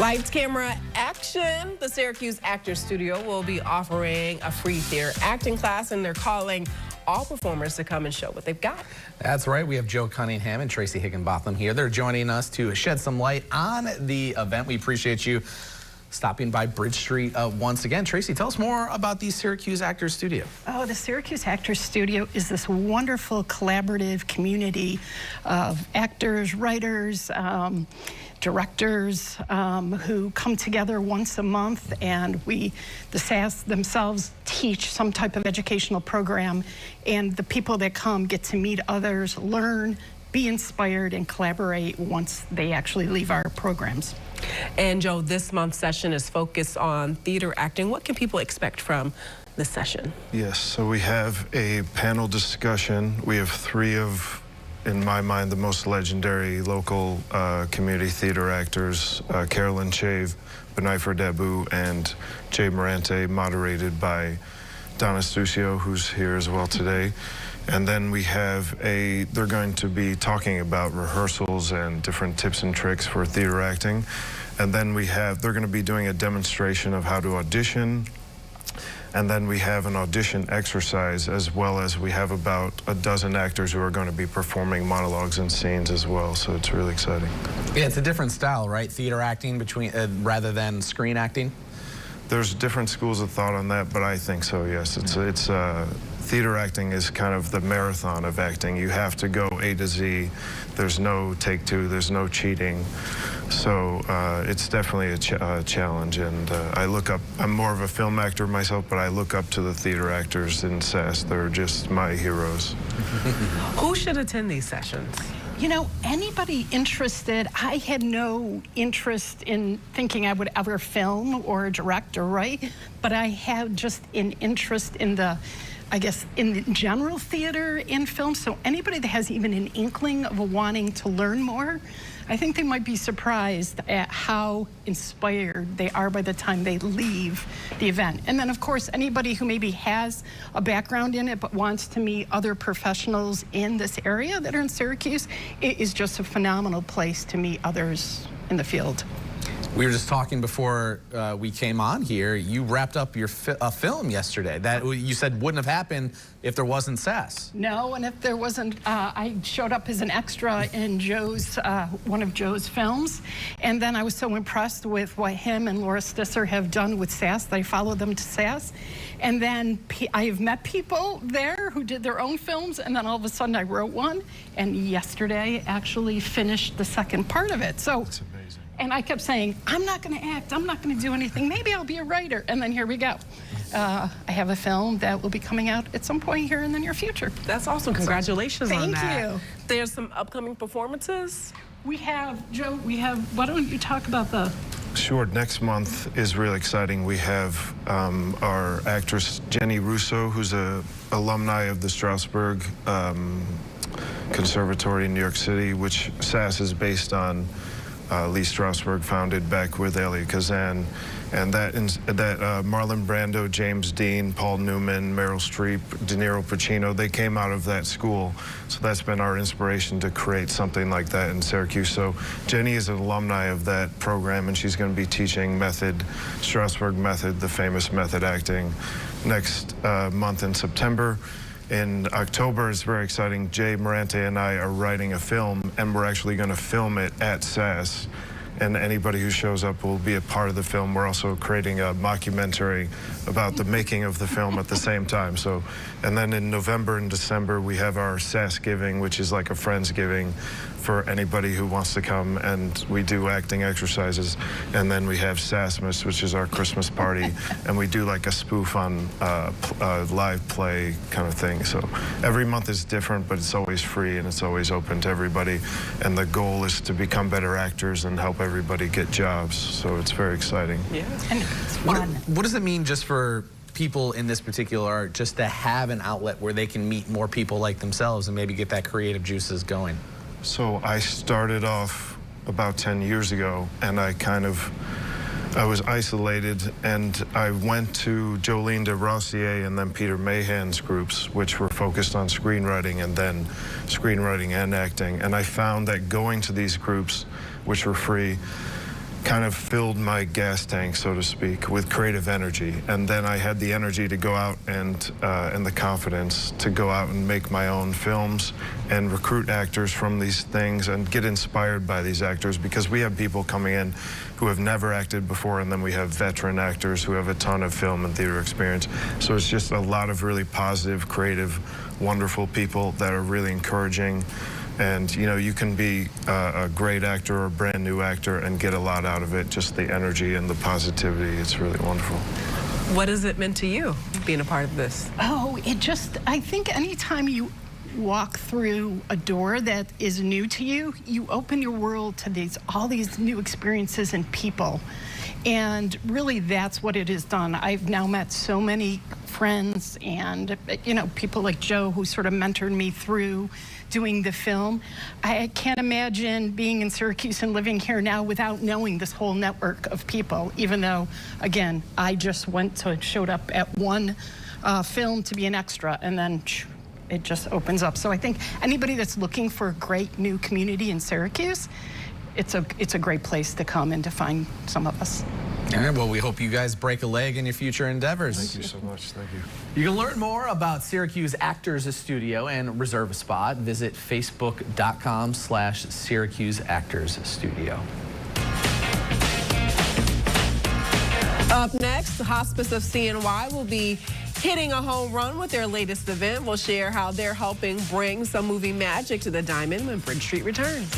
Lights, camera, action. The Syracuse Actors Studio will be offering a free theater acting class, and they're calling all performers to come and show what they've got. That's right. We have Joe Cunningham and Tracy Higginbottom here. They're joining us to shed some light on the event. We appreciate you stopping by Bridge Street once again. Tracy, tell us more about the Syracuse Actors Studio. Oh, the Syracuse Actors Studio is this wonderful collaborative community of actors, writers, directors who come together once a month, and the SAS themselves teach some type of educational program, and the people that come get to meet others, learn, be inspired, and collaborate once they actually leave our programs. And Joe, this month's session is focused on theater acting. What can people expect from this session? Yes, so we have a panel discussion. We have three of, in my mind, the most legendary local community theater actors, Carolyn Chave, Benaifer Dabu, and Jay Morante, moderated by Donna Stuccio, who's here as well today. And then we have they're going to be talking about rehearsals and different tips and tricks for theater acting. And then they're going to be doing a demonstration of how to audition. And then we have an audition exercise, as well as we have about a dozen actors who are going to be performing monologues and scenes as well. So it's really exciting. Yeah, it's a different style, right? Theater acting rather than screen acting? There's different schools of thought on that, but I think so, yes. Theater acting is kind of the marathon of acting. You have to go A to Z. There's no take two, there's no cheating. So it's definitely a challenge, and I'm more of a film actor myself, but I look up to the theater actors in SAS. They're just my heroes. Who should attend these sessions? You know, anybody interested. I had no interest in thinking I would ever film or direct or write, but I had just an interest in in the general theater and film. So anybody that has even an inkling of wanting to learn more, I think they might be surprised at how inspired they are by the time they leave the event. And then, of course, anybody who maybe has a background in it but wants to meet other professionals in this area that are in Syracuse, it is just a phenomenal place to meet others in the field. We were just talking before we came on here. You wrapped up your film yesterday that you said wouldn't have happened if there wasn't SAS. No, and if there wasn't, I showed up as an extra in one of Joe's films, and then I was so impressed with what him and Laura Stisser have done with SAS that I followed them to SAS. And then I have met people there who did their own films, and then all of a sudden I wrote one, and yesterday actually finished the second part of it. So. That's amazing. And I kept saying, I'm not going to act, I'm not going to do anything, maybe I'll be a writer. And then here we go. I have a film that will be coming out at some point here in the near future. That's awesome. Congratulations on that. Thank you. There's some upcoming performances. We have, Joe, why don't you talk about the... Sure. Next month is really exciting. We have our actress Jenny Russo, who's an alumni of the Strasberg Conservatory in New York City, which SAS is based on. Lee Strasberg founded back with Elia Kazan, and Marlon Brando, James Dean, Paul Newman, Meryl Streep, De Niro, Pacino, they came out of that school. So that's been our inspiration to create something like that in Syracuse. So Jenny is an alumni of that program, and she's going to be teaching Strasberg method, the famous method acting, next month in September. In October, it's very exciting. Jay Morante and I are writing a film, and we're actually going to film it at SAS. And anybody who shows up will be a part of the film. We're also creating a mockumentary about the making of the film at the same time. So, and then in November and December, we have our SAS Giving, which is like a Friendsgiving for anybody who wants to come, and we do acting exercises. And then we have SASmas, which is our Christmas party, and we do like a spoof on live play kind of thing. So every month is different, but it's always free and it's always open to everybody. And the goal is to become better actors and help everybody get jobs. So it's very exciting. Yeah. And it's fun. What does it mean just for people in this particular art just to have an outlet where they can meet more people like themselves and maybe get that creative juices going? So I started off about 10 years ago, and I was isolated, and I went to Jolene de Rossier and then Peter Mahan's groups, which were focused on screenwriting and then screenwriting and acting. And I found that going to these groups, which were free, kind of filled my gas tank, so to speak, with creative energy. And then I had the energy to go out and the confidence to go out and make my own films and recruit actors from these things and get inspired by these actors, because we have people coming in who have never acted before, and then we have veteran actors who have a ton of film and theater experience. So it's just a lot of really positive, creative, wonderful people that are really encouraging. And, you know, you can be a great actor or a brand new actor and get a lot out of it, just the energy and the positivity. It's really wonderful. What has it meant to you, being a part of this? Oh, I think anytime you walk through a door that is new to you, you open your world to all these new experiences and people. And really, that's what it has done. I've now met so many friends and, you know, people like Joe, who sort of mentored me through doing the film. I can't imagine being in Syracuse and living here now without knowing this whole network of people, even though, again, I just showed up at one film to be an extra, and then it just opens up. So I think anybody that's looking for a great new community in Syracuse, it's a great place to come and to find some of us. All right, well, we hope you guys break a leg in your future endeavors. Thank you so much. Thank you. You can learn more about Syracuse Actors Studio and reserve a spot. Visit facebook.com/Syracuse Actors Studio. Up next, the Hospice of CNY will be hitting a home run with their latest event. We'll share how they're helping bring some movie magic to the Diamond when Bridge Street returns.